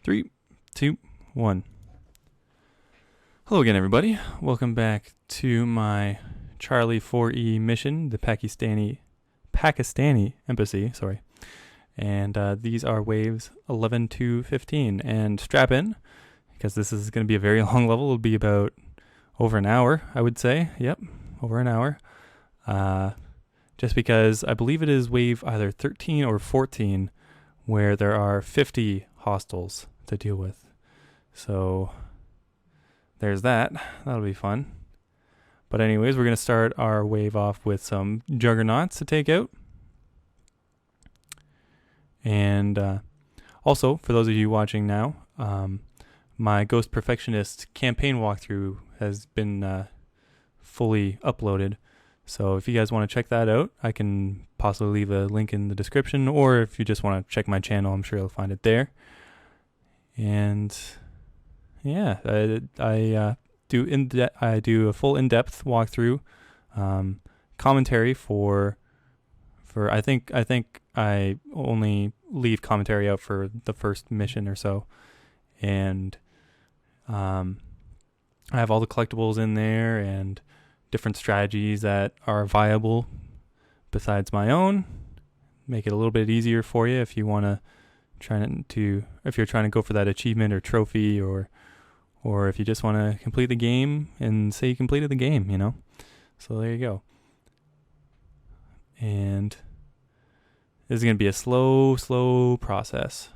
3, 2, 1. Hello again, everybody. Welcome back to my Charlie 4E mission, the Pakistani embassy. Sorry, and these are waves 11 to 15. And strap in, because this is going to be a very long level. It'll be about over an hour, I would say. Yep, over an hour. Just because I believe it is wave either 13 or 14, where there are 50 hostiles to deal with. So there's that. That'll be fun. But anyways, we're going to start our wave off with some juggernauts to take out. And also, for those of you watching now, my Ghost Perfectionist campaign walkthrough has been fully uploaded. So if you guys want to check that out, I can possibly leave a link in the description, or if you just want to check my channel, I'm sure you'll find it there. And yeah, I do a full in-depth walkthrough, commentary for I think I only leave commentary out for the first mission or so, and I have all the collectibles in there and different strategies that are viable besides my own. Make it a little bit easier for you if you want to if you're trying to go for that achievement or trophy, or if you just want to complete the game and say you completed the game, you know. So there you go. And this is going to be a slow process.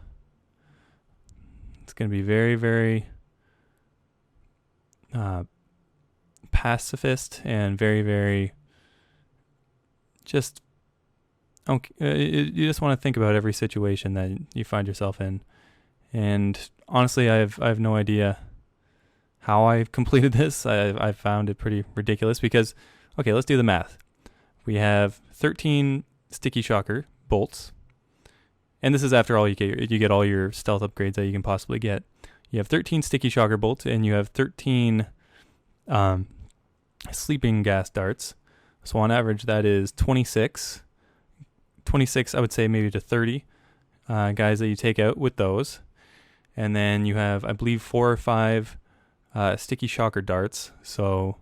It's going to be very, very pacifist and very, very just you just want to think about every situation that you find yourself in. And honestly, I have no idea how I've completed this. I found it pretty ridiculous because, okay, let's do the math. We have 13 sticky shocker bolts, and this is after all you get all your stealth upgrades that you can possibly get. You have 13 sticky shocker bolts, and you have 13 sleeping gas darts. So on average, that is 26, I would say maybe to 30 guys that you take out with those. And then you have, I believe, 4 or 5 sticky shocker darts. So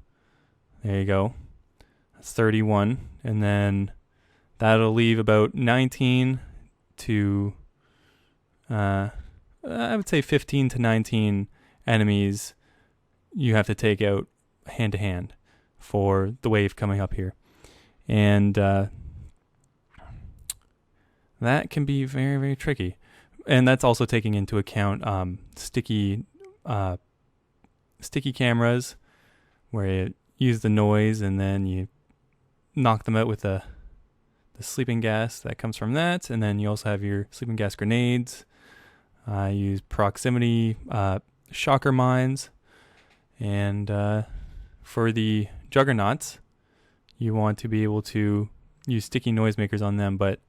there you go. That's 31. And then that'll leave about 19 to, I would say 15 to 19 enemies you have to take out hand to hand for the wave coming up here. And that can be very, very tricky. And that's also taking into account sticky cameras, where you use the noise and then you knock them out with the sleeping gas that comes from that. And then you also have your sleeping gas grenades. Use proximity shocker mines. And for the juggernauts, you want to be able to use sticky noisemakers on them, but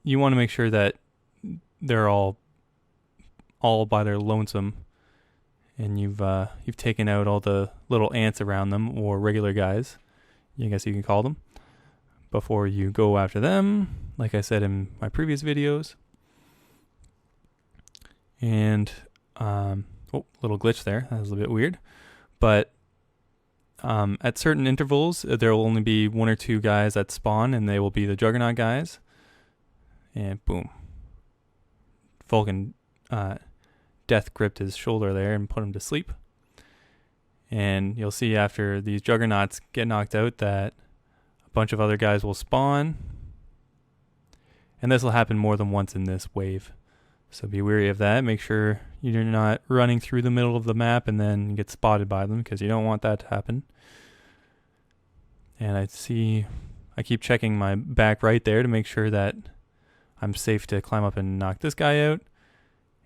you want to make sure that they're all by their lonesome, and you've taken out all the little ants around them, or regular guys, I guess you can call them, before you go after them, like I said in my previous videos. And little glitch there. That was a bit weird, but at certain intervals, there will only be 1 or 2 guys that spawn, and they will be the Juggernaut guys. And boom. Vulcan death gripped his shoulder there and put him to sleep. And you'll see after these Juggernauts get knocked out that a bunch of other guys will spawn. And this will happen more than once in this wave. So be wary of that. Make sure you're not running through the middle of the map and then get spotted by them, because you don't want that to happen. And I keep checking my back right there to make sure that I'm safe to climb up and knock this guy out.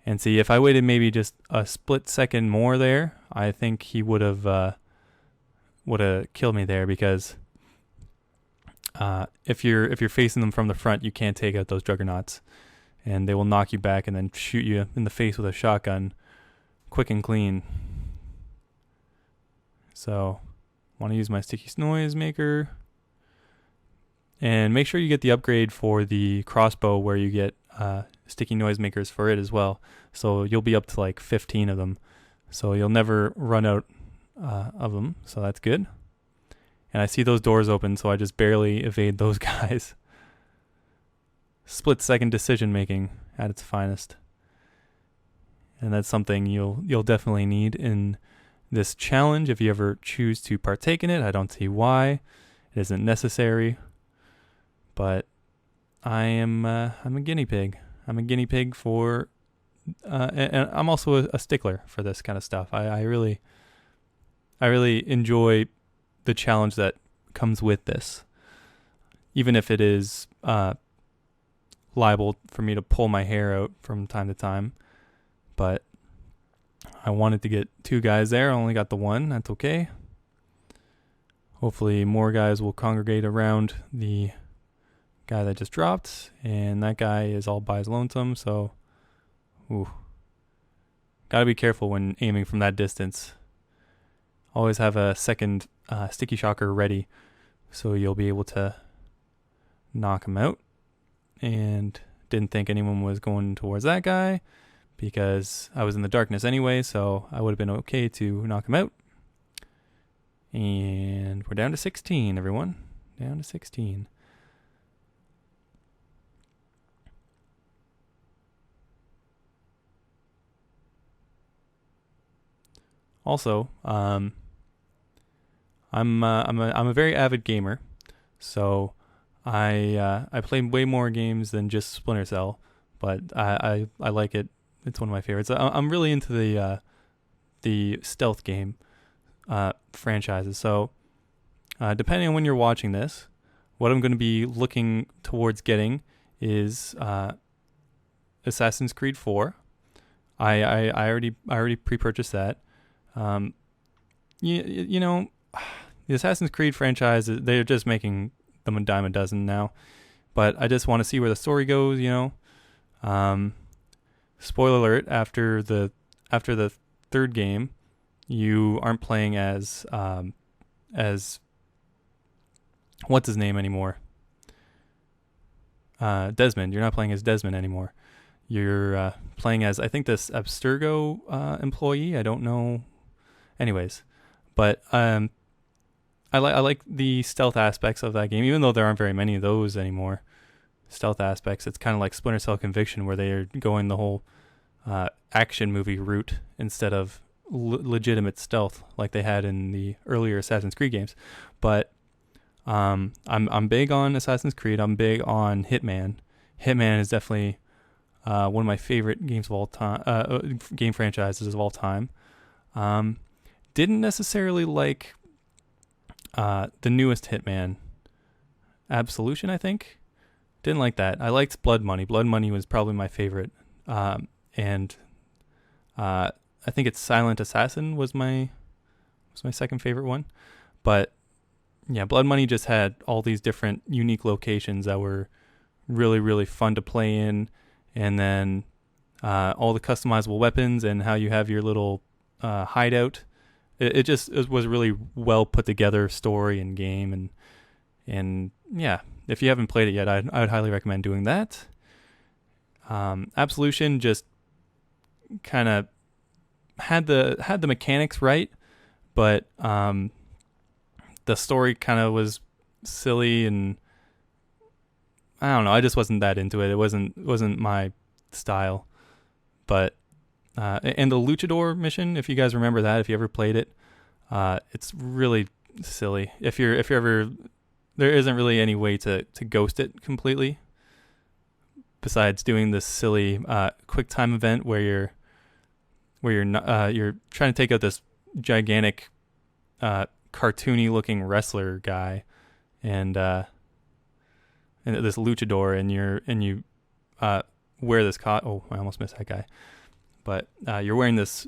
And see, if I waited maybe just a split second more there, I think he would have killed me there, because if you're facing them from the front, you can't take out those juggernauts. And they will knock you back and then shoot you in the face with a shotgun, quick and clean. So, want to use my sticky noisemaker. And make sure you get the upgrade for the crossbow, where you get sticky noise makers for it as well. So you'll be up to like 15 of them. So you'll never run out of them. So that's good. And I see those doors open, so I just barely evade those guys. Split-second decision making at its finest. And that's something you'll definitely need in this challenge if you ever choose to partake in it. I don't see why. It isn't necessary. But I'm a guinea pig. I'm a guinea pig for and I'm also a stickler for this kind of stuff. I really enjoy the challenge that comes with this, even if it is liable for me to pull my hair out from time to time. But I wanted to get 2 guys there. I only got the 1. That's okay. Hopefully more guys will congregate around the guy that just dropped, and that guy is all by his lonesome, so gotta be careful when aiming from that distance. Always have a second sticky shocker ready, so you'll be able to knock him out. And didn't think anyone was going towards that guy because I was in the darkness anyway, so I would have been okay to knock him out. And we're down to 16, everyone. Down to 16. Also, I'm a very avid gamer, so I play way more games than just Splinter Cell, but I like it. It's one of my favorites. I'm really into the stealth game franchises. So depending on when you're watching this, what I'm going to be looking towards getting is Assassin's Creed 4. I already pre-purchased that. You know, the Assassin's Creed franchise, they're just making them a dime a dozen now, but I just want to see where the story goes, you know. Spoiler alert, after the 3rd game, you aren't playing as what's his name anymore? Desmond. You're not playing as Desmond anymore. You're playing as, I think, this Abstergo employee. I don't know. Anyways, but I like the stealth aspects of that game, even though there aren't very many of those anymore. Stealth aspects. It's kind of like Splinter Cell Conviction, where they are going the whole action movie route instead of legitimate stealth like they had in the earlier Assassin's Creed games. But I'm big on Assassin's Creed. I'm big on Hitman. Hitman is definitely one of my favorite games of all time. Game franchises of all time. Didn't necessarily like the newest Hitman, Absolution, I think. Didn't like that. I liked Blood Money. Blood Money was probably my favorite. And I think it's Silent Assassin was my second favorite one. But yeah, Blood Money just had all these different unique locations that were really, really fun to play in. And then all the customizable weapons and how you have your little hideout. It was really well put together story and game, and yeah, if you haven't played it yet, I would highly recommend doing that. Absolution just kind of had the mechanics right, but the story kind of was silly, and I don't know. I just wasn't that into it. It wasn't my style, but. And the Luchador mission, if you guys remember that, if you ever played it, it's really silly. If you're ever, there isn't really any way to ghost it completely, besides doing this silly quick time event where you're trying to take out this gigantic cartoony looking wrestler guy, and this Luchador, and you wear this I almost missed that guy. But you're wearing this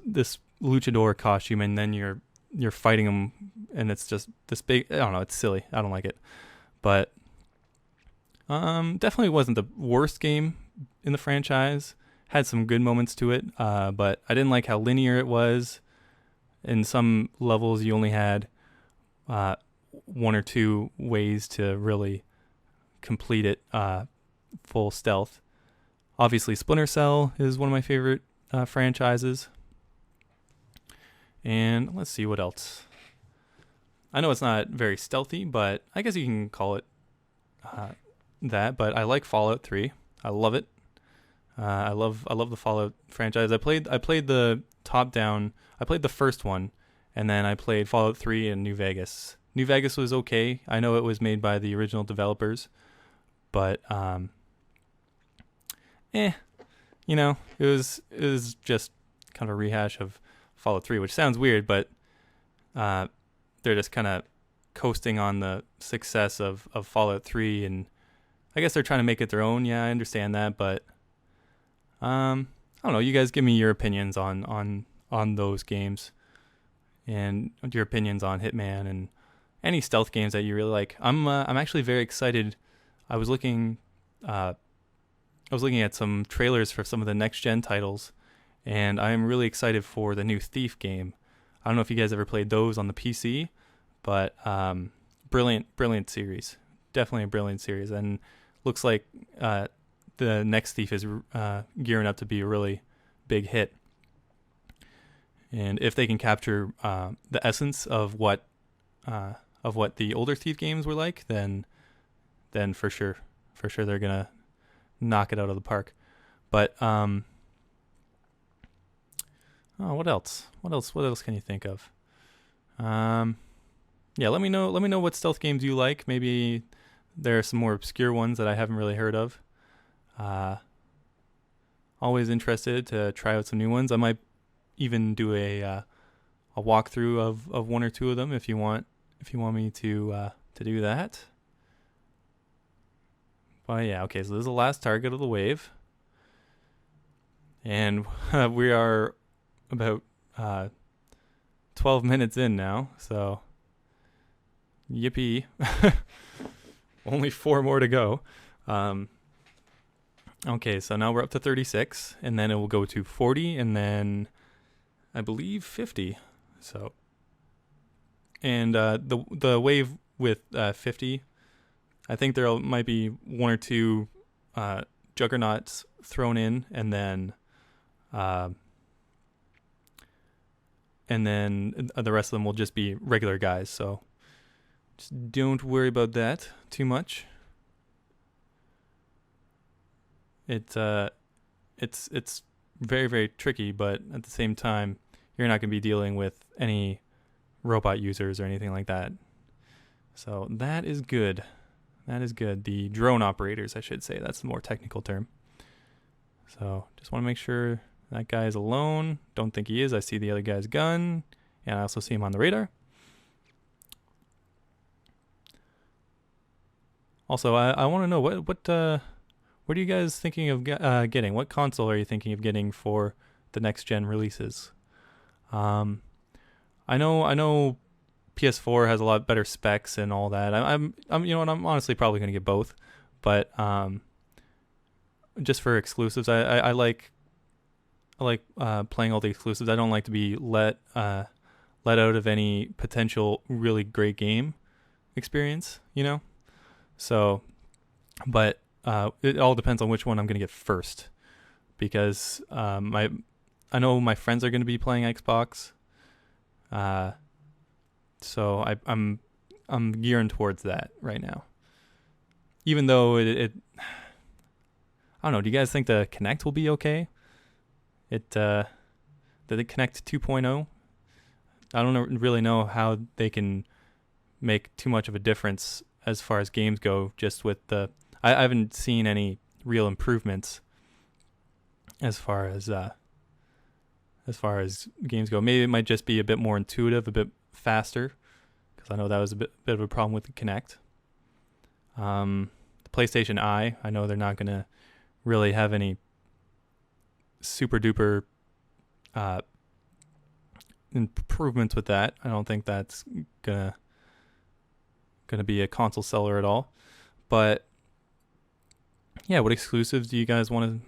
luchador costume, and then you're fighting him, and it's just this big. I don't know. It's silly. I don't like it. But definitely wasn't the worst game in the franchise. Had some good moments to it, but I didn't like how linear it was. In some levels, you only had 1 or 2 ways to really complete it full stealth. Obviously, Splinter Cell is one of my favorite franchises. And let's see what else. I know it's not very stealthy, but I guess you can call it that. But I like Fallout 3. I love it. I love the Fallout franchise. I played the top down. I played the first one, and then I played Fallout 3 in New Vegas. New Vegas was okay. I know it was made by the original developers, but it was just kind of a rehash of Fallout 3, which sounds weird, but they're just kind of coasting on the success of Fallout 3, and I guess they're trying to make it their own. Yeah, I understand that, but I don't know. You guys give me your opinions on those games, and your opinions on Hitman and any stealth games that you really like. I'm actually very excited. I was looking at some trailers for some of the next gen titles, and I am really excited for the new Thief game. I don't know if you guys ever played those on the PC, but brilliant series. Definitely a brilliant series, and looks like the next Thief is gearing up to be a really big hit. And if they can capture the essence of what the older Thief games were like, then for sure they're gonna knock it out of the park. But what else can you think of? Yeah, let me know what stealth games you like. Maybe there are some more obscure ones that I haven't really heard of. Always interested to try out some new ones. I might even do a walkthrough of one or two of them if you want me to do that. But yeah, okay, so this is the last target of the wave. And we are about 12 minutes in now, so yippee. Only 4 more to go. Okay, so now we're up to 36, and then it will go to 40, and then I believe 50. So, and the wave with 50, I think there might be 1 or 2 juggernauts thrown in, and then the rest of them will just be regular guys. So just don't worry about that too much. It's very, very tricky, but at the same time, you're not going to be dealing with any robot users or anything like that. So that is good. The drone operators, I should say. That's the more technical term. So just want to make sure that guy is alone. Don't think he is. I see the other guy's gun, and I also see him on the radar. Also, I want to know what are you guys thinking of getting? What console are you thinking of getting for the next gen releases? I know PS4 has a lot better specs and all that. I'm honestly probably going to get both, but just for exclusives, I like playing all the exclusives. I don't like to be let out of any potential really great game experience, So, but it all depends on which one I'm going to get first, because I know my friends are going to be playing Xbox, so I'm gearing towards that right now. Even though it I don't know. Do you guys think the Kinect will be okay? The Kinect 2.0. I don't really know how they can make too much of a difference as far as games go. Just with I haven't seen any real improvements as far as games go. Maybe it might just be a bit more intuitive, a bit faster, because I know that was a bit of a problem with the Kinect. The PlayStation Eye, I know they're not going to really have any super duper improvements with that. I don't think that's gonna be a console seller at all. But yeah, what exclusives do you guys want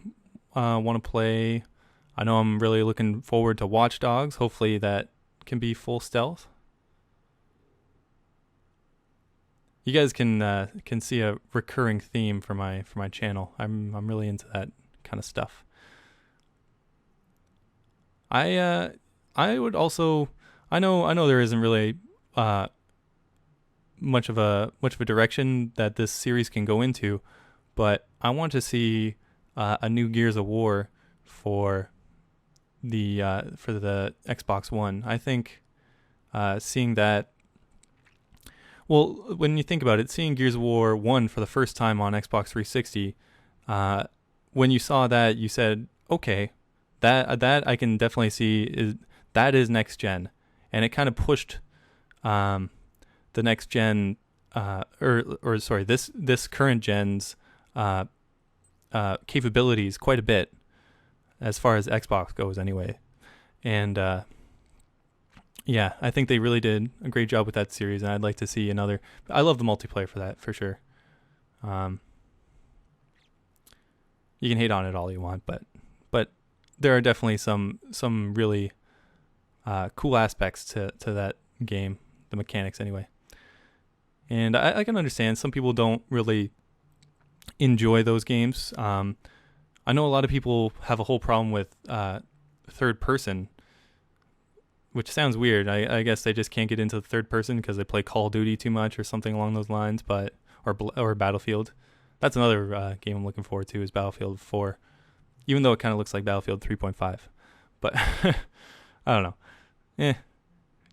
to play? I know I'm really looking forward to Watch Dogs. Hopefully that can be full stealth. You guys can see a recurring theme for my channel. I'm really into that kind of stuff. I would also, I know there isn't really much of a direction that this series can go into, but I want to see a new Gears of War for the Xbox One. I think seeing that, well, when you think about it, seeing Gears of War 1 for the first time on Xbox 360, when you saw that, you said, okay, that I can definitely see is next gen, and it kind of pushed the next gen this current gen's capabilities quite a bit as far as Xbox goes anyway. And yeah, I think they really did a great job with that series, and I'd like to see another. I love the multiplayer for that, for sure. You can hate on it all you want, but there are definitely some really cool aspects to that game, the mechanics anyway. And I can understand some people don't really enjoy those games. I know a lot of people have a whole problem with third person, which sounds weird. I guess they just can't get into the third person because they play Call of Duty too much or something along those lines. But or Battlefield. That's another game I'm looking forward to, is Battlefield 4, even though it kind of looks like Battlefield 3.5. But I don't know.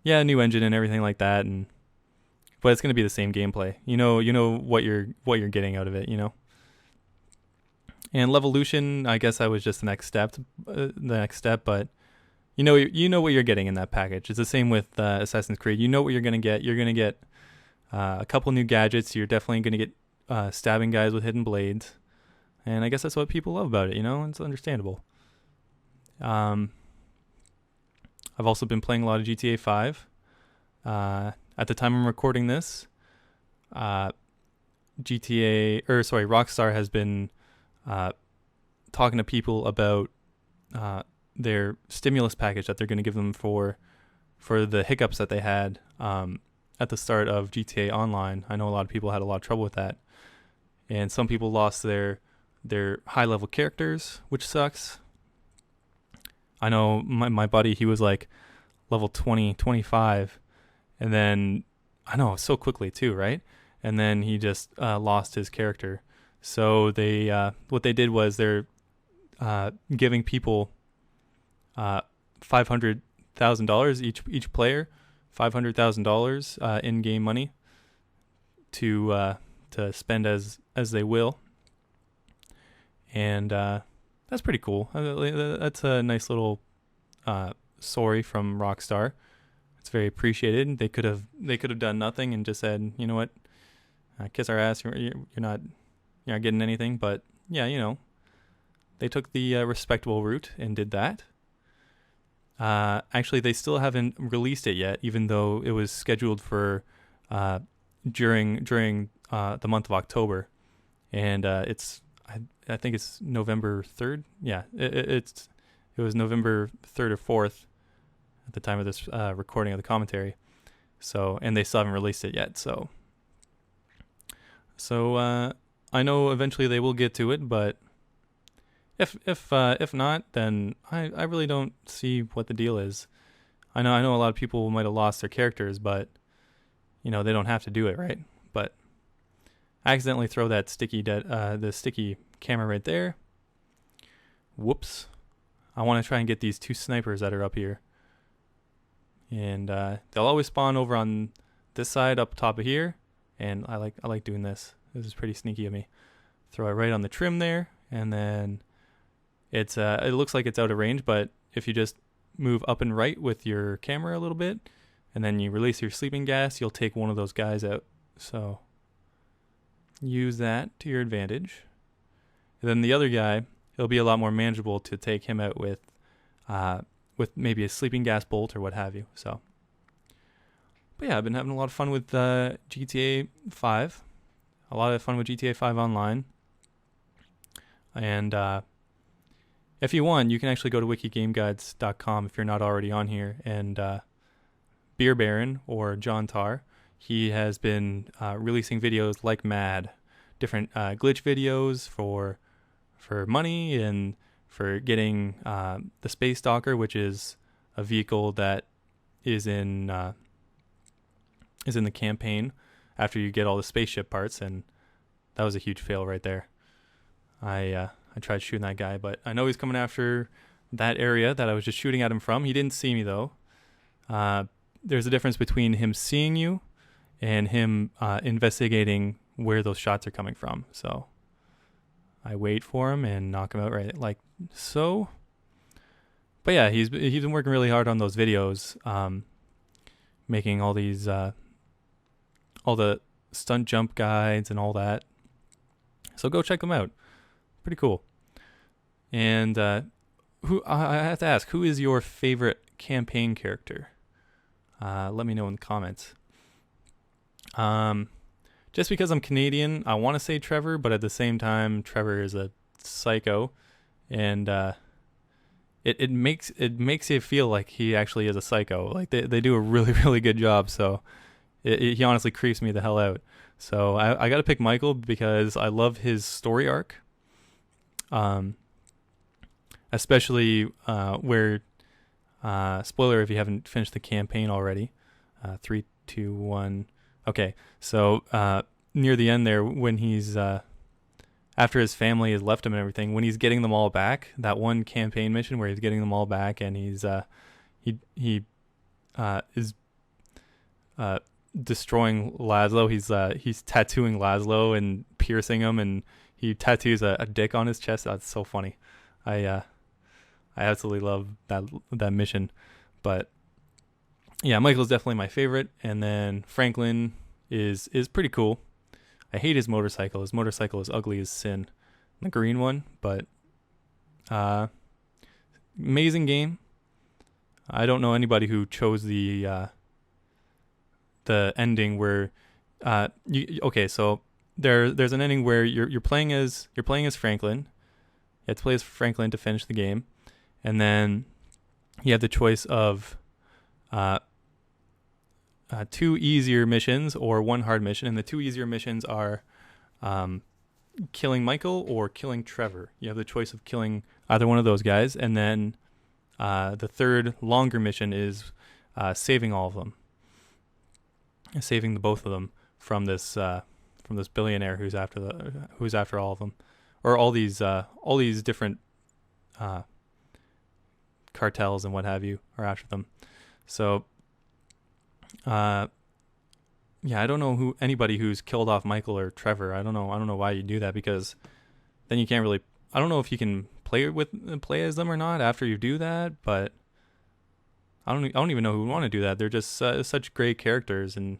Yeah, new engine and everything like that, but it's going to be the same gameplay. You know what you're getting out of it, you know. And Levolution, I guess that was just the next step, but you know what you're getting in that package. It's the same with Assassin's Creed. You know what you're going to get. You're going to get a couple new gadgets. You're definitely going to get stabbing guys with hidden blades. And I guess that's what people love about it, you know? It's understandable. I've also been playing a lot of GTA 5. At the time I'm recording this, Rockstar has been talking to people about their stimulus package that they're going to give them for the hiccups that they had at the start of GTA Online. I know a lot of people had a lot of trouble with that, and some people lost their high level characters, which sucks. I know my buddy, he was like level 20, 25, and then I know so quickly too, right? And then he just lost his character. So they what they did was they're giving people $500,000 each player, $500,000 in-game money to spend as they will, and that's pretty cool. That's a nice little sorry from Rockstar. It's very appreciated. They could have done nothing and just said, you know what, kiss our ass. You're not getting anything. But yeah, you know, they took the respectable route and did that. Actually, they still haven't released it yet, even though it was scheduled for during the month of October, and I think it's November 3rd. Yeah, it was November 3rd or 4th at the time of this recording of the commentary. So, and they still haven't released it yet. So I know eventually they will get to it, but if not, then I really don't see what the deal is. I know a lot of people might have lost their characters, but you know, they don't have to do it, right? But I accidentally throw that the sticky camera right there. Whoops. I want to try and get these two snipers that are up here. And they'll always spawn over on this side up top of here, and I like doing this. This is pretty sneaky of me. Throw it right on the trim there, and then it looks like it's out of range, but if you just move up and right with your camera a little bit, and then you release your sleeping gas, you'll take one of those guys out. So use that to your advantage. And then the other guy, it'll be a lot more manageable to take him out with maybe a sleeping gas bolt or what have you. So, but yeah, I've been having a lot of fun with GTA 5. A lot of fun with GTA 5 Online. And if you want, you can actually go to wikigameguides.com if you're not already on here. And Beer Baron, or John Tar, he has been releasing videos like mad. Different glitch videos for money and for getting the Space Stalker, which is a vehicle that is in the campaign after you get all the spaceship parts, and that was a huge fail right there. I tried shooting that guy, but I know he's coming after that area that I was just shooting at him from. He didn't see me though. There's a difference between him seeing you and him investigating where those shots are coming from. So I wait for him and knock him out right like so. But yeah, he's been working really hard on those videos, making all these all the stunt jump guides and all that. So go check them out. Pretty cool. And who I have to ask, who is your favorite campaign character? Let me know in the comments. Just because I'm Canadian, I want to say Trevor, but at the same time, Trevor is a psycho, and it makes you feel like he actually is a psycho. Like they do a really really good job. So he honestly creeps me the hell out. So I got to pick Michael because I love his story arc. Especially where spoiler if you haven't finished the campaign already. 3, 2, 1. Okay, so near the end there, when he's after his family has left him and everything, when he's getting them all back, that one campaign mission where he's getting them all back, and he's he is destroying Laszlo. He's tattooing Laszlo and piercing him, and he tattoos a dick on his chest. That's so funny. I absolutely love that mission. But yeah, Michael's definitely my favorite, and then Franklin is pretty cool. I hate his motorcycle. His motorcycle is ugly as sin. The green one, but amazing game. I don't know anybody who chose the ending where so there's an ending where you're playing as Franklin. You have to play as Franklin to finish the game, and then you have the choice of 2 easier missions or 1 hard mission, and the 2 easier missions are killing Michael or killing Trevor. You have the choice of killing either one of those guys, and then the 3rd longer mission is saving all of them, saving the both of them from this billionaire who's after all of them, or all these different cartels and what have you are after them. So yeah, I don't know anybody who's killed off Michael or Trevor. I don't know why you do that, because then you can't really. I don't know if you can play as them or not after you do that, but I don't even know who would want to do that. They're just such great characters, and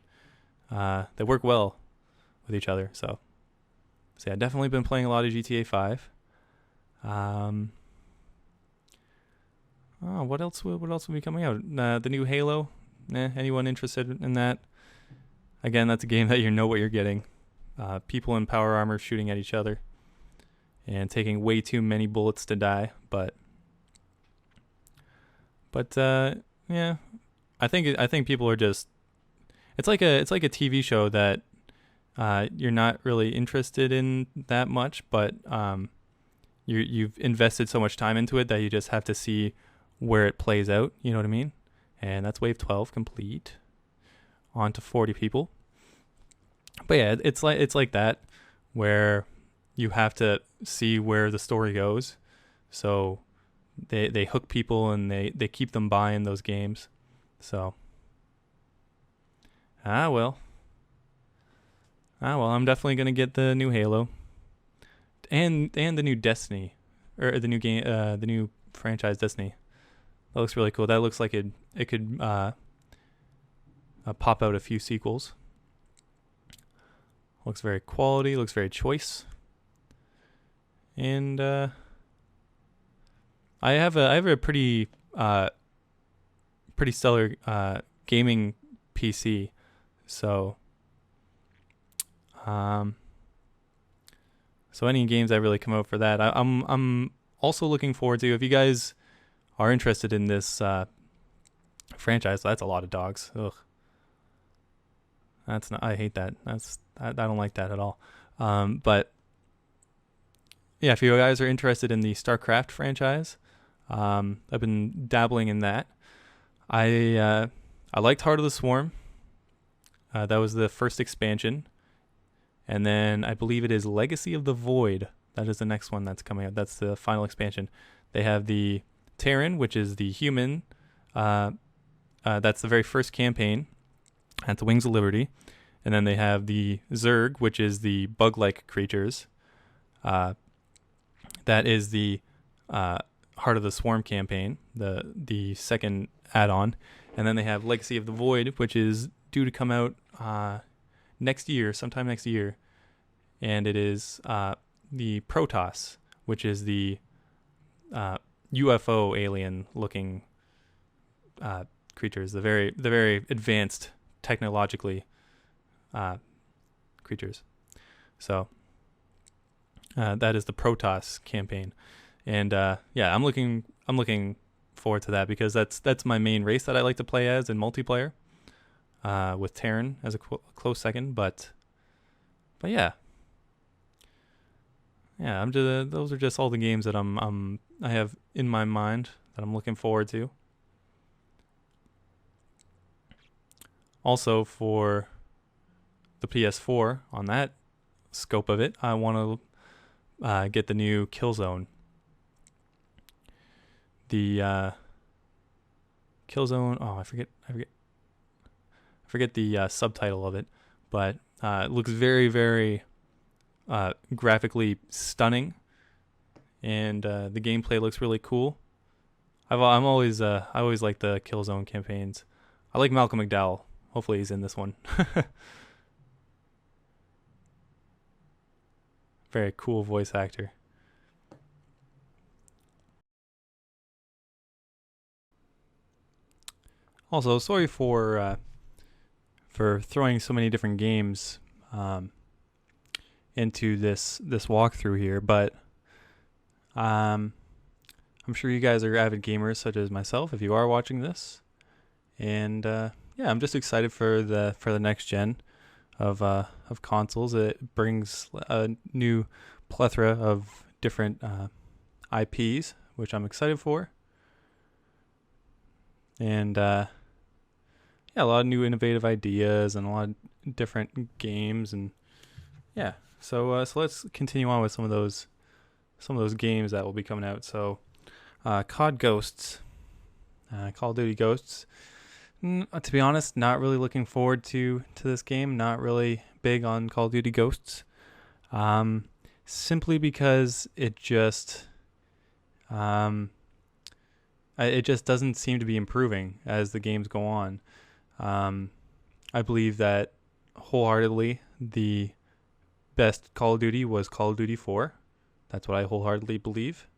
they work well with each other. So yeah, I've definitely been playing a lot of GTA 5. What else will be coming out? The new Halo. Anyone interested in that? Again, that's a game that you know what you're getting. People in power armor shooting at each other and taking way too many bullets to die. But yeah, I think people are just. It's like a TV show that you're not really interested in that much, but you've invested so much time into it that you just have to see where it plays out. You know what I mean? And that's wave 12 complete. On to 40 people. But yeah, it's like that, where you have to see where the story goes. So they hook people and they keep them buying those games. So well, I'm definitely gonna get the new Halo and the new Destiny, or the new game, the new franchise Destiny. That looks really cool. That looks like it could pop out a few sequels. Looks very quality. Looks very choice. And I have a pretty stellar gaming PC. So any games that really come out for that, I'm also looking forward to. If you guys are interested in this franchise, that's a lot of dogs. Ugh. I hate that. I don't like that at all. But yeah, if you guys are interested in the StarCraft franchise, I've been dabbling in that. I liked Heart of the Swarm. That was the first expansion, and then I believe it is Legacy of the Void. That is the next one that's coming out. That's the final expansion. They have the Terran, which is the human. That's the very first campaign at the Wings of Liberty. And then they have the Zerg, which is the bug-like creatures. That is the Heart of the Swarm campaign, the second add-on. And then they have Legacy of the Void, which is due to come out next year, sometime next year. And it is the Protoss, which is the UFO alien-looking creatures, the very advanced technologically creatures. So that is the Protoss campaign, and yeah, I'm looking forward to that because that's my main race that I like to play as in multiplayer, with Terran as a close second. But yeah, those are just all the games that I have in my mind that I'm looking forward to. Also, for the PS4, on that scope of it, I want to get the new Killzone. The Killzone. Oh, I forget the subtitle of it, but it looks very, very graphically stunning, and the gameplay looks really cool. I always like the Killzone campaigns. I like Malcolm McDowell. Hopefully he's in this one. Very cool voice actor. Also, sorry for throwing so many different games into this walkthrough here, but I'm sure you guys are avid gamers such as myself if you are watching this, and yeah, I'm just excited for the next gen of consoles. It brings a new plethora of different IPs, which I'm excited for, and yeah, a lot of new innovative ideas and a lot of different games, and yeah. So let's continue on with some of those games that will be coming out. So, COD Ghosts, Call of Duty Ghosts. To be honest, not really looking forward to this game. Not really big on Call of Duty Ghosts, simply because it just doesn't seem to be improving as the games go on. I believe that wholeheartedly the best Call of Duty was Call of Duty 4. That's what I wholeheartedly believe.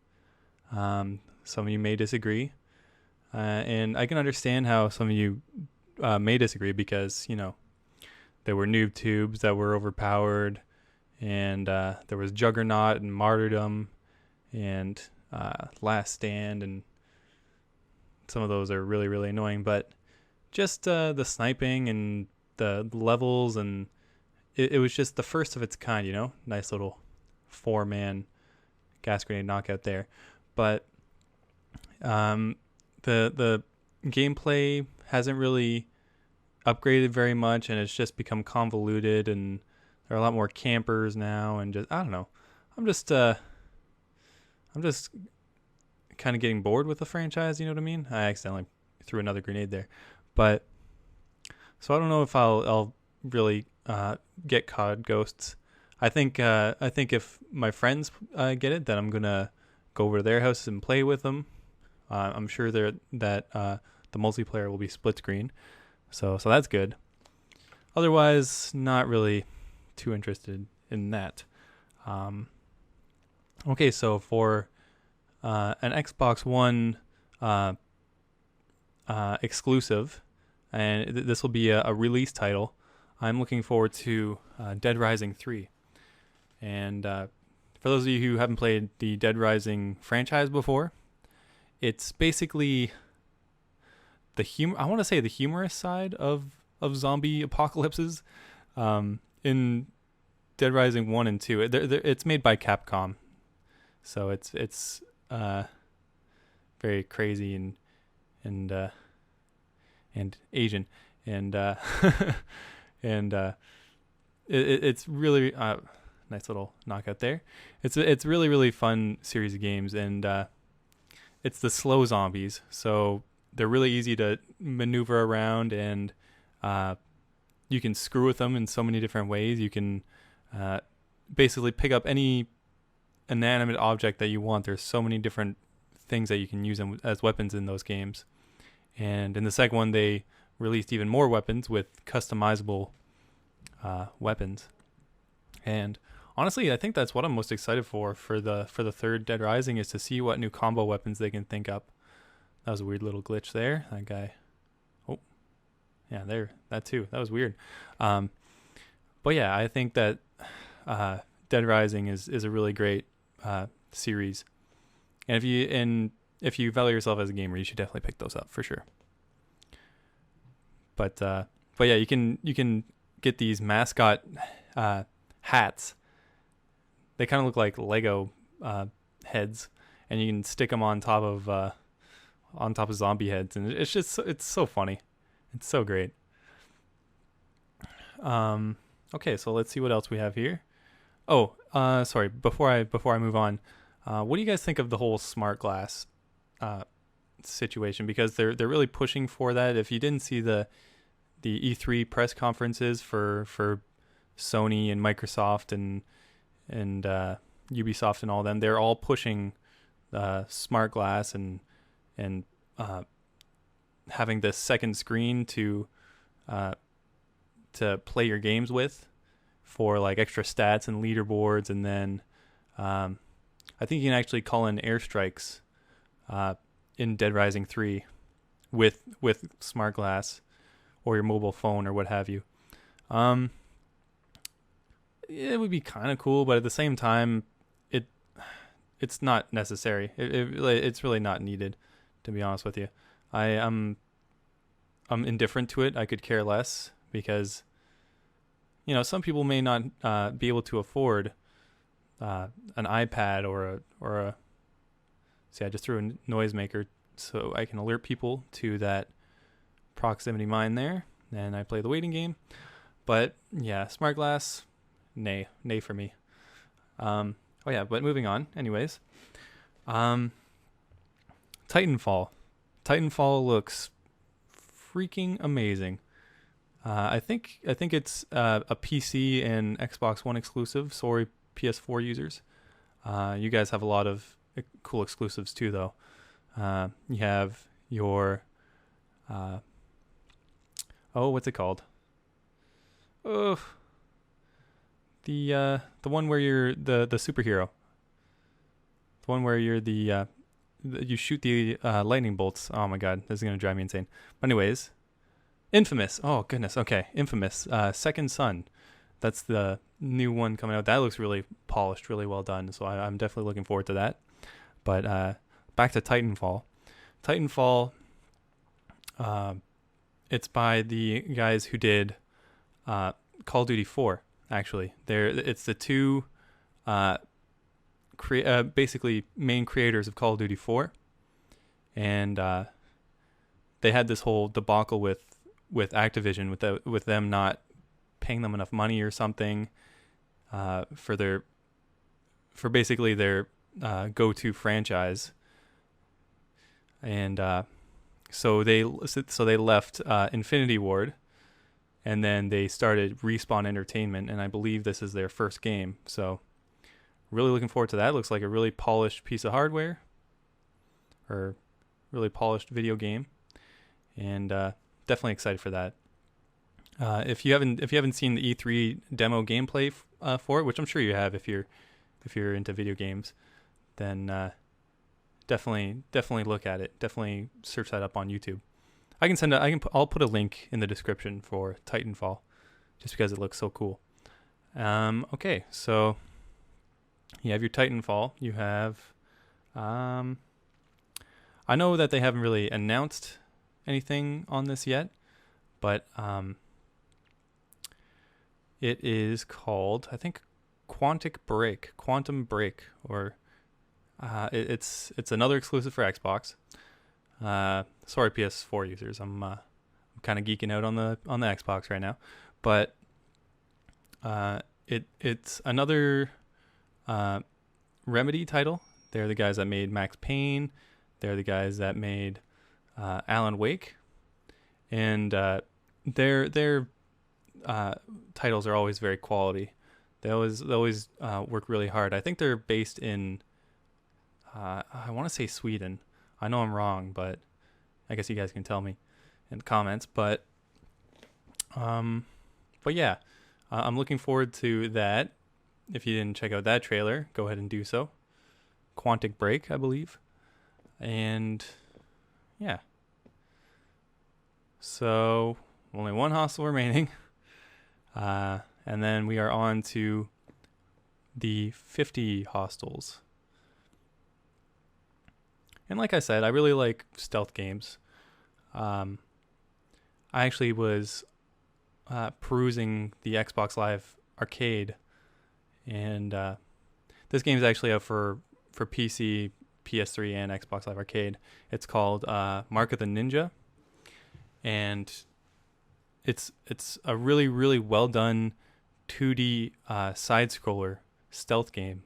Some of you may disagree. And I can understand how some of you may disagree because, there were noob tubes that were overpowered, and there was Juggernaut and Martyrdom and Last Stand, and some of those are really, really annoying. But just the sniping and the levels, and it was just the first of its kind, Nice little 4-man gas grenade knockout there. But the gameplay hasn't really upgraded very much, and it's just become convoluted, and there are a lot more campers now, and just I don't know. I'm just kind of getting bored with the franchise, you know what I mean? I accidentally threw another grenade there. But so I don't know if I'll really get COD Ghosts. I think if my friends get it, then I'm gonna go over to their houses and play with them. I'm sure that the multiplayer will be split screen, so that's good. Otherwise, not really too interested in that. Okay, so for an Xbox One exclusive, and this will be a release title, I'm looking forward to Dead Rising 3. And for those of you who haven't played the Dead Rising franchise before, it's basically I want to say the humorous side of zombie apocalypses. In Dead Rising 1 and 2, it's made by Capcom, So it's very crazy and and Asian, and and it's really nice little knockout there. It's really really fun series of games, and it's the slow zombies, so they're really easy to maneuver around, and you can screw with them in so many different ways. You can basically pick up any inanimate object that you want. There's so many different things that you can use them as weapons in those games. And in the second one, they released even more weapons with customizable weapons. And honestly, I think that's what I'm most excited for the third Dead Rising, is to see what new combo weapons they can think up. That was a weird little glitch there. That guy. Oh, yeah, there. That too. That was weird. But yeah, I think that Dead Rising is a really great series. And if you value yourself as a gamer, you should definitely pick those up for sure. But yeah, you can get these mascot hats. They kind of look like Lego heads, and you can stick them on top of zombie heads, and it's so funny. It's so great. Okay, so let's see what else we have here. Oh, sorry. Before I move on, what do you guys think of the whole smart glass situation? Because they're really pushing for that. If you didn't see the E3 press conferences for Sony and Microsoft and Ubisoft and all them, they're all pushing smart glass and having this second screen to play your games with, for like extra stats and leaderboards, and then I think you can actually call in airstrikes in Dead Rising 3 with smart glass or your mobile phone or what have you. It would be kind of cool, but at the same time, it's not necessary. It's really not needed, to be honest with you. I'm indifferent to it. I could care less, because some people may not be able to afford an iPad or a. See, I just threw a noisemaker so I can alert people to that proximity mine there, and I play the waiting game. But yeah, smart glass, nay for me. Oh yeah, but moving on. Anyways, Titanfall looks freaking amazing. I think it's a PC and Xbox One exclusive. Sorry, PS4 users. You guys have a lot of cool exclusives too, though. You have your what's it called? Oh, the one where you're the superhero. The one where you're you shoot the lightning bolts. Oh my god, this is gonna drive me insane. But anyways, Infamous. Oh goodness. Okay, Infamous. Second Son. That's the new one coming out. That looks really polished, really well done. So I'm definitely looking forward to that. But back to Titanfall. It's by the guys who did Call of Duty 4. Actually, it's the two basically main creators of Call of Duty 4, and they had this whole debacle with Activision with them not paying them enough money or something for basically their go-to franchise, and so they left Infinity Ward, and then they started Respawn Entertainment, and I believe this is their first game. So really looking forward to that. Looks like a really polished piece of hardware, or really polished video game, and definitely excited for that. If you haven't seen the E3 demo gameplay for it, which I'm sure you have if you're into video games, then definitely look at it. Definitely search that up on YouTube. I'll put a link in the description for Titanfall, just because it looks so cool. Okay, so you have your Titanfall. You have, I know that they haven't really announced anything on this yet, but it is called, I think, Quantum Break, or It's another exclusive for Xbox. Sorry, PS4 users. I'm kind of geeking out on the Xbox right now, but it's another Remedy title. They're the guys that made Max Payne. They're the guys that made Alan Wake, and their titles are always very quality. They always work really hard. I think they're based in I want to say Sweden. I know I'm wrong, but I guess you guys can tell me in the comments. But yeah, I'm looking forward to that. If you didn't check out that trailer, go ahead and do so. Quantic Break, I believe. And yeah. So only one hostel remaining. And then we are on to the 50 hostels. And like I said, I really like stealth games. I actually was perusing the Xbox Live Arcade, and this game is actually out for PC, PS3, and Xbox Live Arcade. It's called Mark of the Ninja, and it's a really, really well done 2D side scroller stealth game,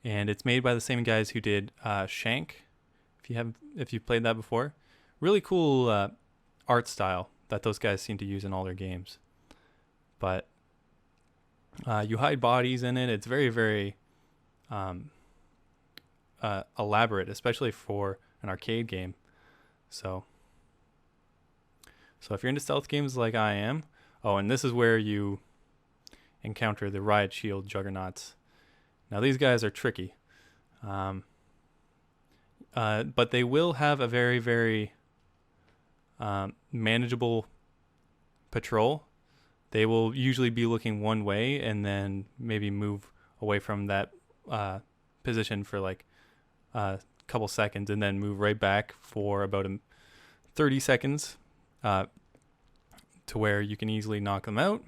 and it's made by the same guys who did Shank. If you've played that before, really cool art style that those guys seem to use in all their games. But you hide bodies in it. It's very, very elaborate, especially for an arcade game. So if you're into stealth games like I am, and this is where you encounter the Riot Shield juggernauts. Now these guys are tricky. But they will have a very, very manageable patrol. They will usually be looking one way and then maybe move away from that position for like a couple seconds and then move right back for about 30 seconds to where you can easily knock them out.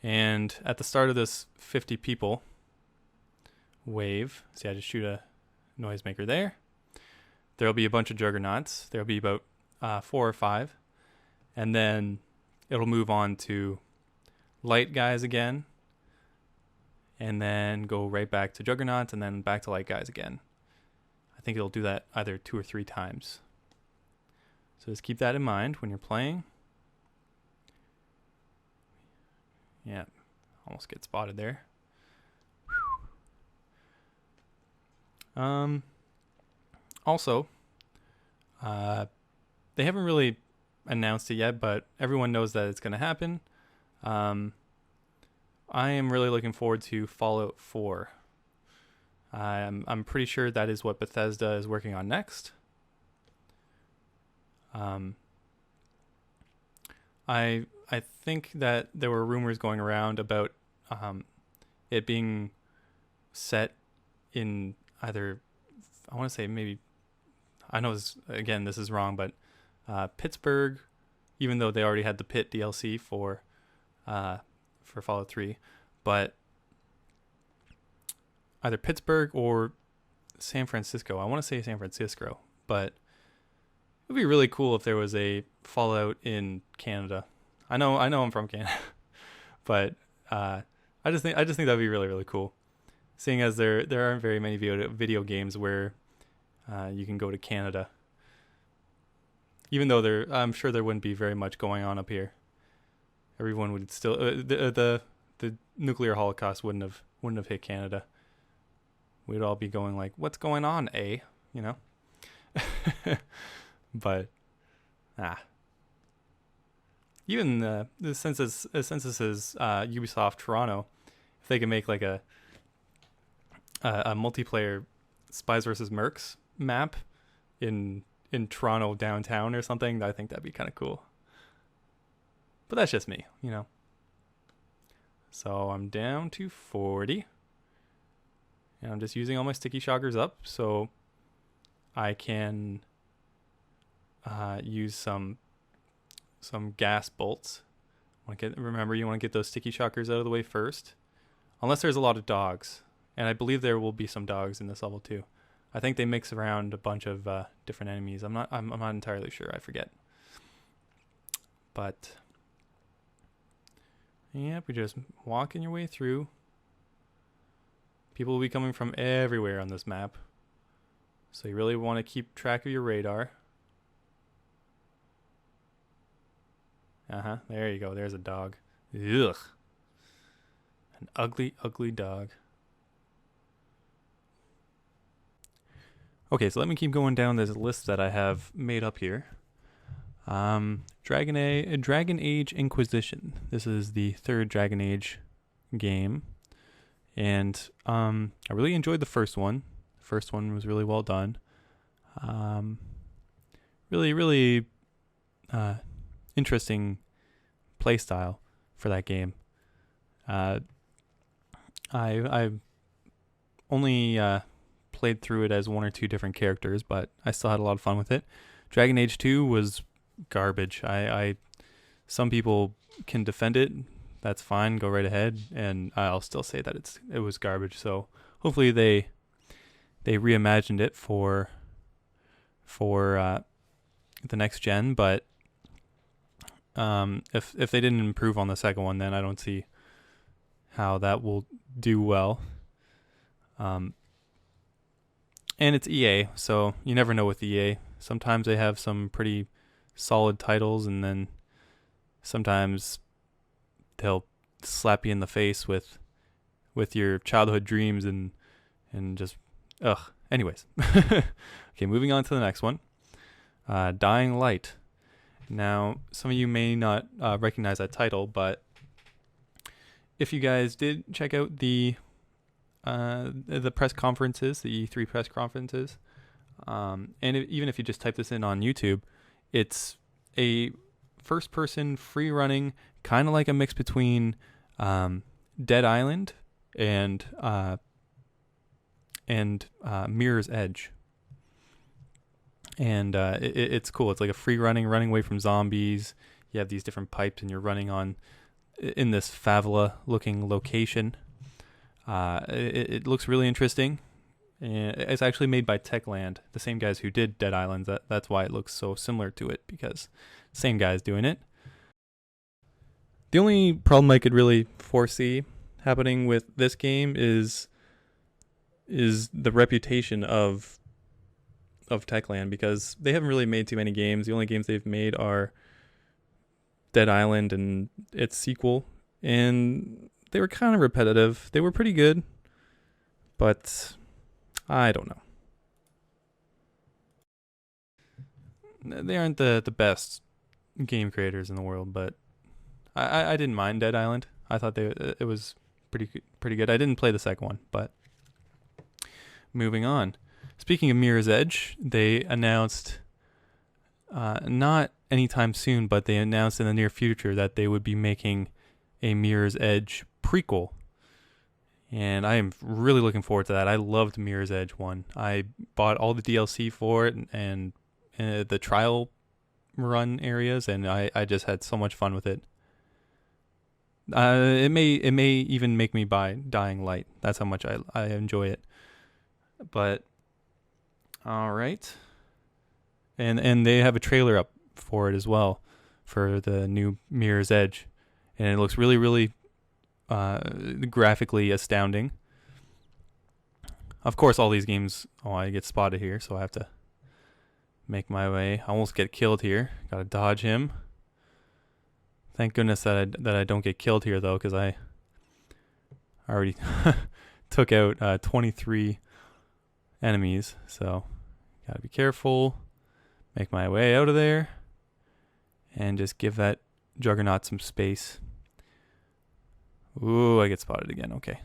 And at the start of this 50 people wave, see, I just shoot a noisemaker there. There'll be a bunch of juggernauts. There'll be about 4 or 5. And then it'll move on to light guys again. And then go right back to juggernauts and then back to light guys again. I think it'll do that either 2 or 3 times. So just keep that in mind when you're playing. Yeah, almost get spotted there. Also, they haven't really announced it yet, but everyone knows that it's going to happen. I am really looking forward to Fallout 4. I'm pretty sure that is what Bethesda is working on next. I think that there were rumors going around about it being set in either, I want to say maybe, I know this is wrong, but Pittsburgh, even though they already had the Pit DLC for Fallout 3, but either Pittsburgh or San Francisco. I want to say San Francisco, but it would be really cool if there was a Fallout in Canada. I know I'm from Canada, but I just think that'd be really, really cool. Seeing as there aren't very many video games where you can go to Canada. Even though I'm sure there wouldn't be very much going on up here. Everyone would still the nuclear holocaust wouldn't have hit Canada. We'd all be going like, "What's going on, eh?" You know. But even since this is Ubisoft Toronto, if they can make like a multiplayer Spies versus Mercs map in Toronto downtown or something, I think that'd be kind of cool. But that's just me, you know. So I'm down to 40. And I'm just using all my sticky shockers up so I can use some gas bolts. Remember, you want to get those sticky shockers out of the way first. Unless there's a lot of dogs. And I believe there will be some dogs in this level too. I think they mix around a bunch of different enemies. I'm not entirely sure. I forget. But yeah, you're just walking your way through. People will be coming from everywhere on this map, so you really want to keep track of your radar. There you go. There's a dog. Ugh. An ugly, ugly dog. Okay, so let me keep going down this list that I have made up here. Dragon Age Inquisition. This is the third Dragon Age game, and I really enjoyed the first one. The first one was really well done. Really interesting play style for that game. I only played through it as one or two different characters, but I still had a lot of fun with it. Dragon Age 2 was garbage. Some people can defend it. That's fine. Go right ahead, and I'll still say that it was garbage. So hopefully they reimagined it for the next gen. But if they didn't improve on the second one, then I don't see how that will do well. And it's EA, so you never know with EA. Sometimes they have some pretty solid titles, and then sometimes they'll slap you in the face with your childhood dreams and just ugh. Anyways, okay, moving on to the next one. Dying Light. Now, some of you may not recognize that title, but if you guys did check out the press conferences, the E3 press conferences, and even if you just type this in on YouTube, it's a first-person, free-running, kind of like a mix between Dead Island and Mirror's Edge. And it's cool. It's like a running away from zombies. You have these different pipes, and you're running in this favela-looking location. It looks really interesting. And it's actually made by Techland, the same guys who did Dead Island. That's why it looks so similar to it, because same guys doing it. The only problem I could really foresee happening with this game is the reputation of Techland, because they haven't really made too many games. The only games they've made are Dead Island and its sequel, and they were kind of repetitive. They were pretty good, but I don't know. They aren't the best game creators in the world, but I didn't mind Dead Island. I thought it was pretty good. I didn't play the second one, but moving on. Speaking of Mirror's Edge, they announced, not anytime soon, but they announced in the near future that they would be making a Mirror's Edge prequel. And I am really looking forward to that. I loved Mirror's Edge 1. I bought all the DLC for it and the trial run areas, and I just had so much fun with it. It may even make me buy Dying Light. That's how much I enjoy it. But all right. And they have a trailer up for it as well, for the new Mirror's Edge. And it looks really, really graphically astounding. Of course, all these games, I get spotted here, so I have to make my way. I almost get killed here. Gotta dodge him. Thank goodness that I don't get killed here, though, because I already took out 23 enemies. So, gotta be careful. Make my way out of there. And just give that Juggernaut some space. Ooh, I get spotted again. Okay.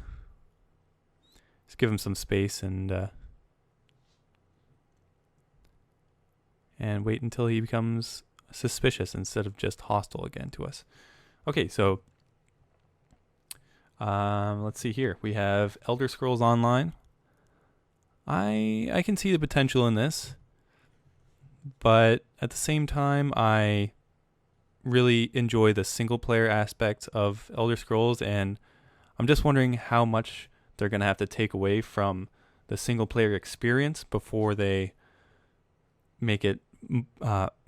Just give him some space and wait until he becomes suspicious instead of just hostile again to us. Okay, so let's see here. We have Elder Scrolls Online. I can see the potential in this, but at the same time, I really enjoy the single player aspect of Elder Scrolls, and I'm just wondering how much they're going to have to take away from the single player experience before they make it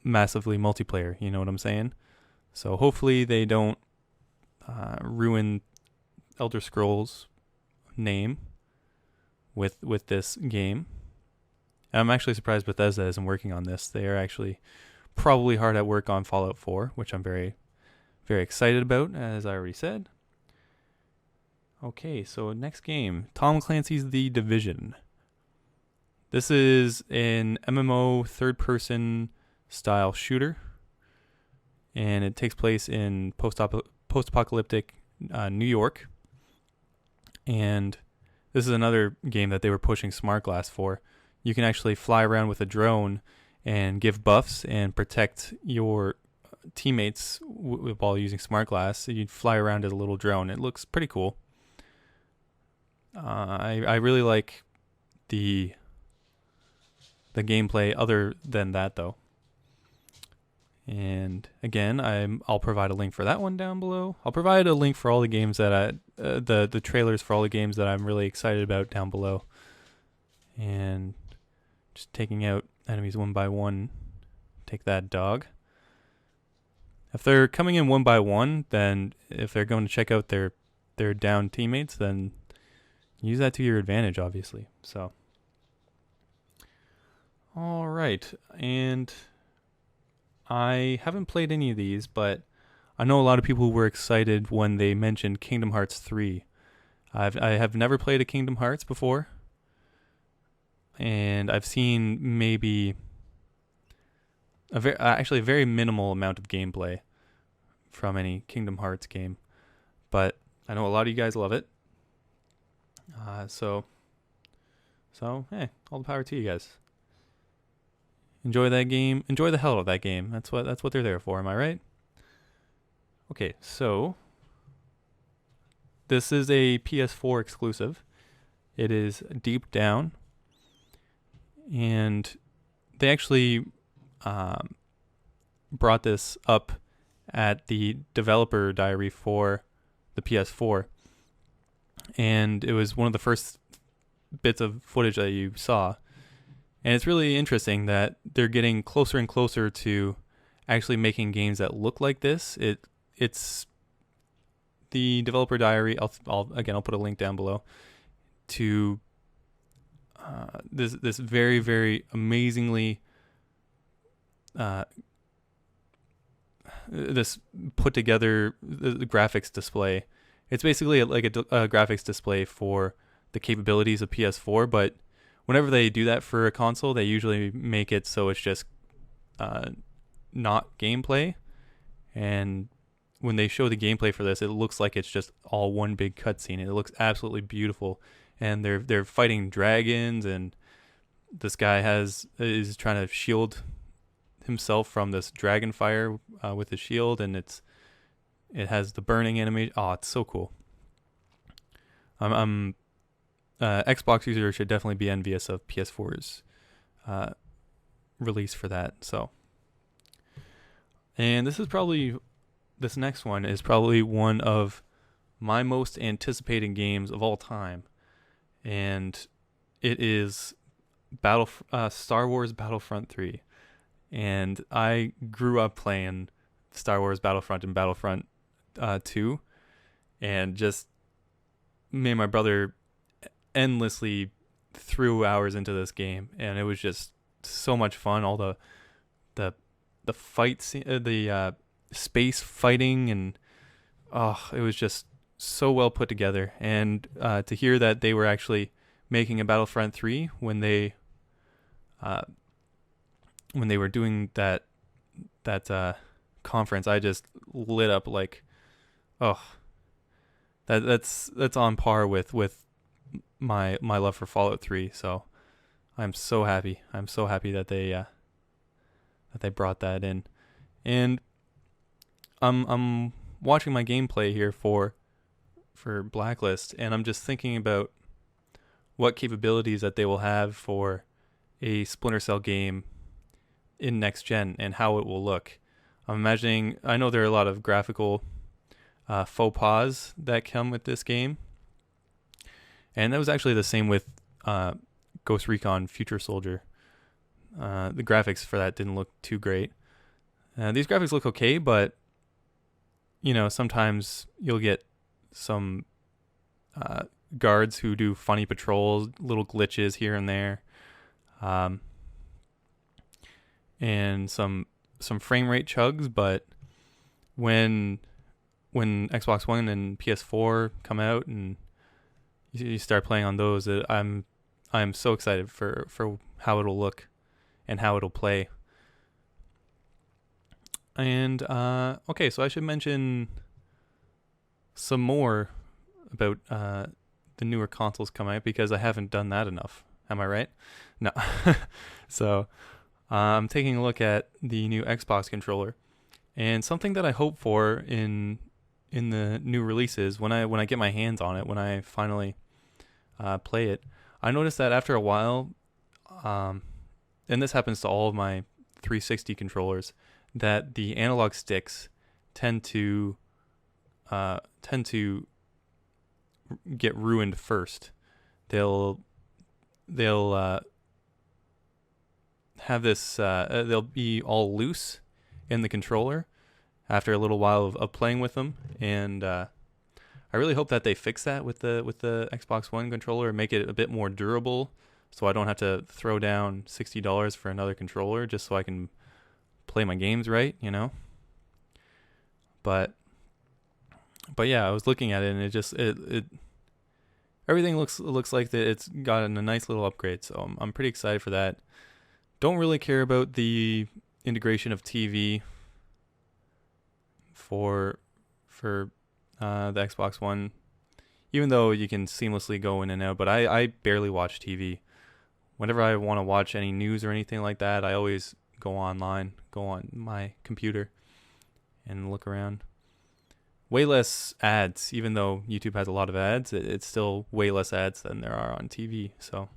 massively multiplayer. You know what I'm saying? So hopefully they don't ruin Elder Scrolls name with this game. I'm actually surprised Bethesda isn't working on this. They are actually probably hard at work on Fallout 4, which I'm very, very excited about, as I already said. Okay, so next game, Tom Clancy's The Division. This is an MMO third-person style shooter, and it takes place in post-apocalyptic New York. And this is another game that they were pushing Smart Glass for. You can actually fly around with a drone and give buffs and protect your teammates while using Smart Glass. So you'd fly around as a little drone. It looks pretty cool. I really like the gameplay other than that, though. And again, I'll provide a link for that one down below. I'll provide a link for all the games that the trailers for all the games that I'm really excited about down below. And just taking out enemies one by one. Take that, dog. If they're coming in one by one, then if they're going to check out their down teammates, then use that to your advantage, obviously. So, all right, and I haven't played any of these, but I know a lot of people were excited when they mentioned Kingdom Hearts 3. I have never played a Kingdom Hearts before, and I've seen maybe a very minimal amount of gameplay from any Kingdom Hearts game, but I know a lot of you guys love it. So hey, all the power to you guys. Enjoy that game. Enjoy the hell out of that game. That's what they're there for. Am I right? Okay, so this is a PS4 exclusive. It is Deep Down, and they actually brought this up at the developer diary for the PS4, and it was one of the first bits of footage that you saw. And it's really interesting that they're getting closer and closer to actually making games that look like this. It's the developer diary. I'll put a link down below to this very, very amazingly this put together the graphics display. It's basically like a graphics display for the capabilities of PS4, but whenever they do that for a console, they usually make it so it's just not gameplay. And when they show the gameplay for this, it looks like it's just all one big cutscene. It looks absolutely beautiful. And they're fighting dragons, and this guy is trying to shield himself from this dragon fire with his shield, and it has the burning animation. Oh, it's so cool. Xbox users should definitely be envious of PS4's release for that. So, and this next one is probably one of my most anticipated games of all time, and it is Star Wars Battlefront 3. And I grew up playing Star Wars Battlefront and Battlefront 2, and just me and my brother endlessly threw hours into this game, and it was just so much fun. All the fight scene, the space fighting, and it was just so well put together. And to hear that they were actually making a Battlefront 3 when they were doing that conference, I just lit up like, that's on par with my love for Fallout 3. So I'm so happy. I'm so happy that they brought that in. And I'm watching my gameplay here for Blacklist, and I'm just thinking about what capabilities that they will have for a Splinter Cell game in next gen and how it will look. I'm imagining, I know there are a lot of graphical faux pas that come with this game, and that was actually the same with Ghost Recon Future Soldier. The graphics for that didn't look too great. These graphics look okay, but sometimes you'll get some guards who do funny patrols, little glitches here and there, and some frame rate chugs. But when Xbox One and PS4 come out and you start playing on those, I'm so excited for how it'll look and how it'll play. And okay, so I should mention some more about the newer consoles coming out, because I haven't done that enough. Am I right? No. So I'm taking a look at the new Xbox controller, and something that I hope for in the new releases, when I get my hands on it, when I finally play it, I noticed that after a while, and this happens to all of my 360 controllers, that the analog sticks tend to get ruined first. They'll have this. They'll be all loose in the controller after a little while of playing with them, and I really hope that they fix that with the Xbox One controller and make it a bit more durable, so I don't have to throw down $60 for another controller just so I can play my games right, But yeah, I was looking at it, and it everything looks like that it's gotten a nice little upgrade, so I'm pretty excited for that. Don't really care about the integration of TV for the Xbox One, even though you can seamlessly go in and out. But I barely watch TV. Whenever I want to watch any news or anything like that, I always go online, go on my computer and look around. Way less ads, even though YouTube has a lot of ads, it's still way less ads than there are on TV. So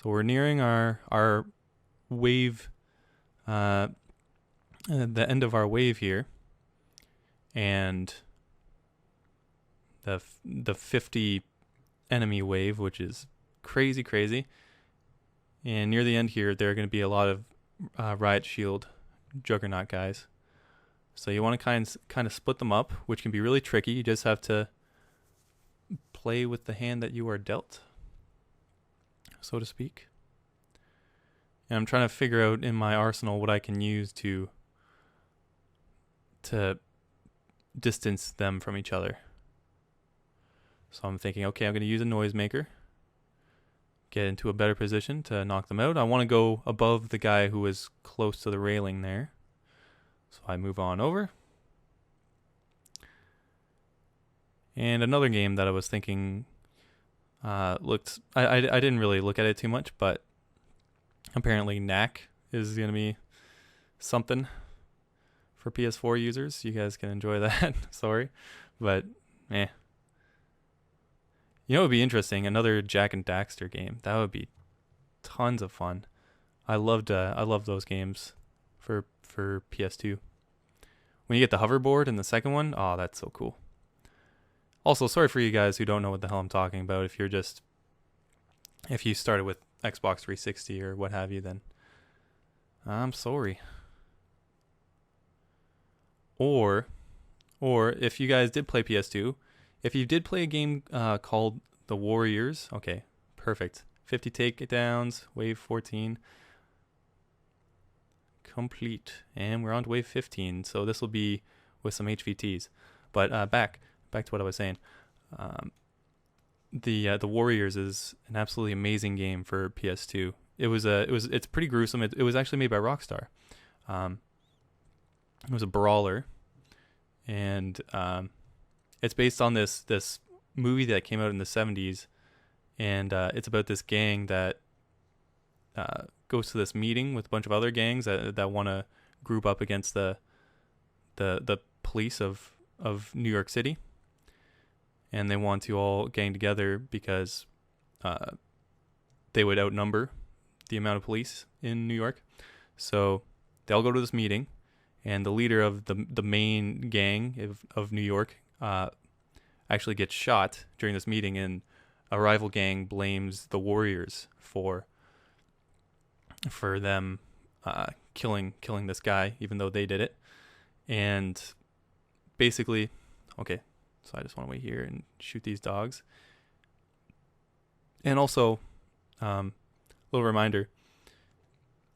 we're nearing our wave, the end of our wave here, and the 50 enemy wave, which is crazy. And near the end here, there are going to be a lot of Riot Shield Juggernaut guys. So you want to kind of split them up, which can be really tricky. You just have to play with the hand that you are dealt, so to speak. And I'm trying to figure out in my arsenal what I can use to distance them from each other. So I'm thinking, okay, I'm going to use a noisemaker, get into a better position to knock them out. I want to go above the guy who is close to the railing there. So I move on over. And another game that I was thinking looked... I didn't really look at it too much, but apparently Knack is going to be something for PS4 users. You guys can enjoy that. Sorry. But, it would be interesting. Another Jack and Daxter game. That would be tons of fun. I loved those games for PS2. When you get the hoverboard in the second one, oh, that's so cool. Also, sorry for you guys who don't know what the hell I'm talking about. If you started with Xbox 360 or what have you, then I'm sorry. Or if you guys did play PS2, if you did play a game called The Warriors, okay, perfect. 50 takedowns, wave 14. Complete. And we're on to wave 15, so this will be with some HVTs. But back to what I was saying. The Warriors is an absolutely amazing game for PS2. It's pretty gruesome. It was actually made by Rockstar. It was a brawler, and it's based on this movie that came out in the 70s, and it's about this gang that goes to this meeting with a bunch of other gangs that want to group up against the police of New York City, and they want to all gang together because they would outnumber the amount of police in New York. So they all go to this meeting, and the leader of the main gang of New York actually gets shot during this meeting, and a rival gang blames the warriors for them killing this guy, even though they did it. And basically, okay, so I just want to wait here and shoot these dogs. And also, little reminder,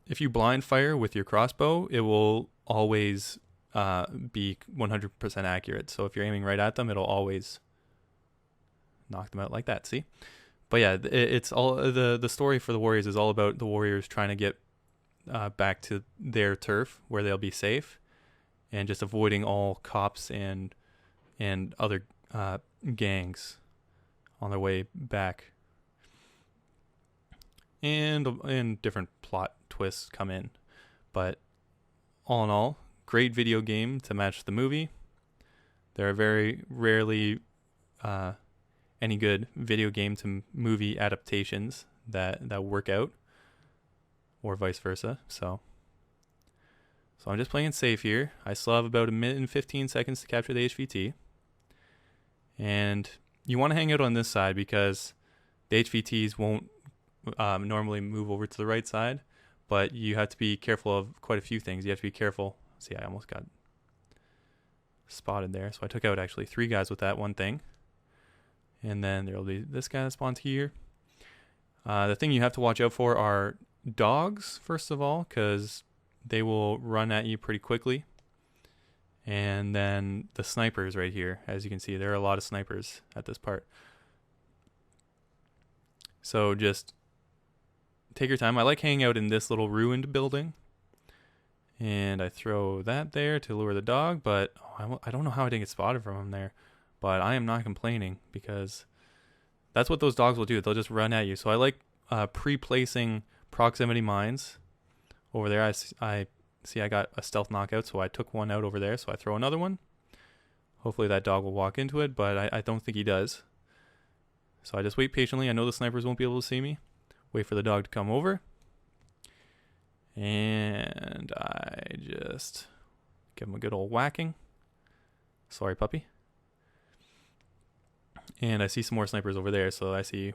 if you blind fire with your crossbow, it will always be 100% accurate. So if you're aiming right at them, it'll always knock them out like that. See? But yeah, it's all the story for the Warriors is all about the Warriors trying to get back to their turf where they'll be safe, and just avoiding all cops and other gangs on their way back. And different plot twists come in, but all in all, great video game to match the movie. There are very rarely any good video game to movie adaptations that work out, or vice versa. So I'm just playing it safe here. I still have about 1 minute and 15 seconds to capture the HVT, and you want to hang out on this side because the HVTs won't normally move over to the right side, but you have to be careful of quite a few things. You have to be careful. See, I almost got spotted there. So I took out actually 3 guys with that one thing. And then there'll be this guy that spawns here. The thing you have to watch out for are dogs, first of all, because they will run at you pretty quickly. And then the snipers right here. As you can see, there are a lot of snipers at this part. So just take your time. I like hanging out in this little ruined building. And I throw that there to lure the dog, but I don't know how I didn't get spotted from him there. But I am not complaining because that's what those dogs will do. They'll just run at you. So I like pre-placing proximity mines over there. I see I got a stealth knockout, so I took one out over there. So I throw another one. Hopefully that dog will walk into it, but I don't think he does. So I just wait patiently. I know the snipers won't be able to see me. Wait for the dog to come over. And I just give him a good old whacking. Sorry, puppy. And I see some more snipers over there. So I see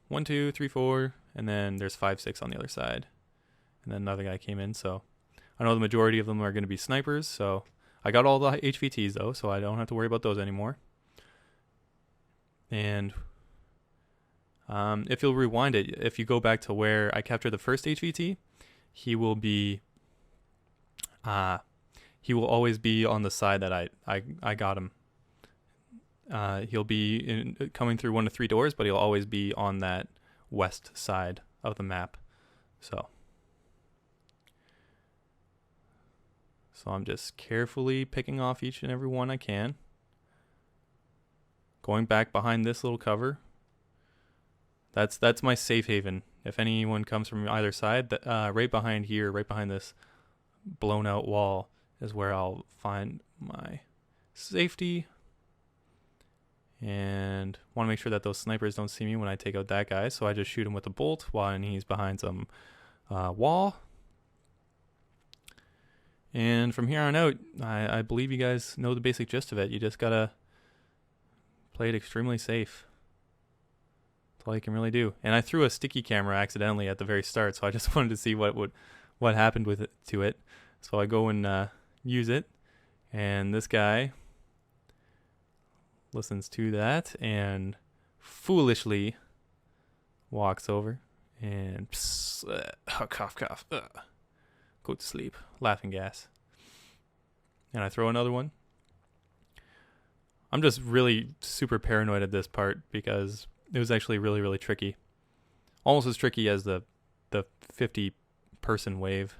1, 2, 3, 4. And then there's 5, 6 on the other side. And then another guy came in. So I know the majority of them are going to be snipers. So I got all the HVTs though. So I don't have to worry about those anymore. And if you'll rewind it, if you go back to where I captured the first HVT, he will always be on the side that I got him. He'll be coming through 1 to 3 doors, but he'll always be on that west side of the map. So I'm just carefully picking off each and every one I can. Going back behind this little cover. That's my safe haven. If anyone comes from either side, right behind here, right behind this blown out wall is where I'll find my safety. And want to make sure that those snipers don't see me when I take out that guy. So I just shoot him with a bolt while he's behind some wall. And from here on out, I believe you guys know the basic gist of it. You just gotta play it extremely safe. That's all you can really do. And I threw a sticky camera accidentally at the very start, so I just wanted to see what happened with it to it. So I go and use it, and this guy listens to that and foolishly walks over and cough, go to sleep, laughing gas. And I throw another one. I'm just really super paranoid at this part because it was actually really, really tricky. Almost as tricky as the 50-person wave.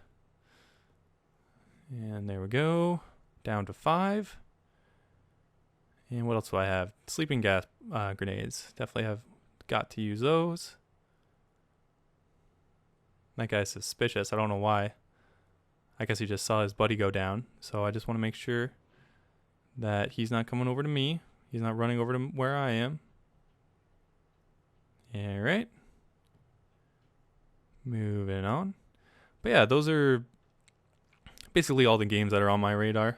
And there we go. Down to 5. And what else do I have? Sleeping gas grenades. Definitely have got to use those. That guy's suspicious. I don't know why. I guess he just saw his buddy go down. So I just want to make sure that he's not coming over to me. He's not running over to where I am. All right. Moving on. But yeah, those are basically all the games that are on my radar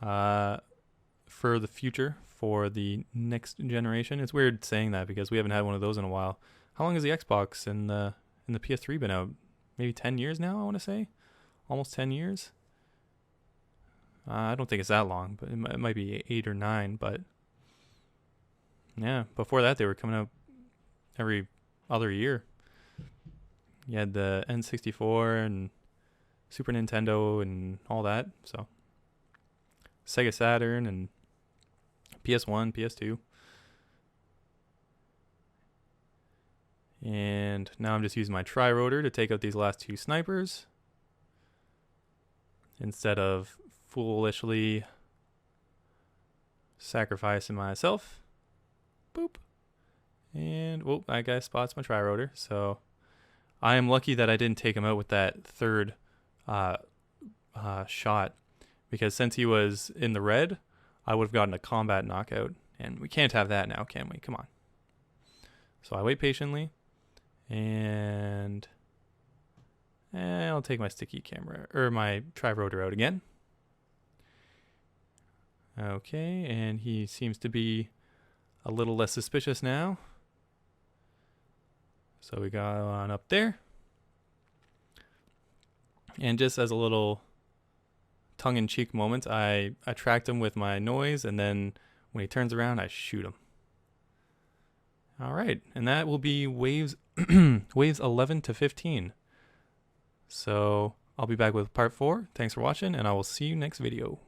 for the future for the next generation. It's weird saying that because we haven't had one of those in a while. How long has the Xbox and the PS3 been out? Maybe 10 years now, I want to say. Almost 10 years. I don't think it's that long, but it might be 8 or 9. But yeah, before that they were coming out every other year. You had the N64 and Super Nintendo and all that. So Sega Saturn and PS1, PS2. And now I'm just using my tri-rotor to take out these last 2 snipers instead of foolishly sacrificing myself. Boop. And whoop, that guy spots my tri-rotor. So I am lucky that I didn't take him out with that third shot, because since he was in the red, I would have gotten a combat knockout, and we can't have that now, can we? Come on. So I wait patiently, and I'll take my sticky camera, or my tri-rotor out again. Okay, and he seems to be a little less suspicious now. So we got on up there. And just as a little tongue-in-cheek moment, I attract him with my noise, and then when he turns around, I shoot him. All right, and that will be waves 11 to 15. So I'll be back with part 4. Thanks for watching, and I will see you next video.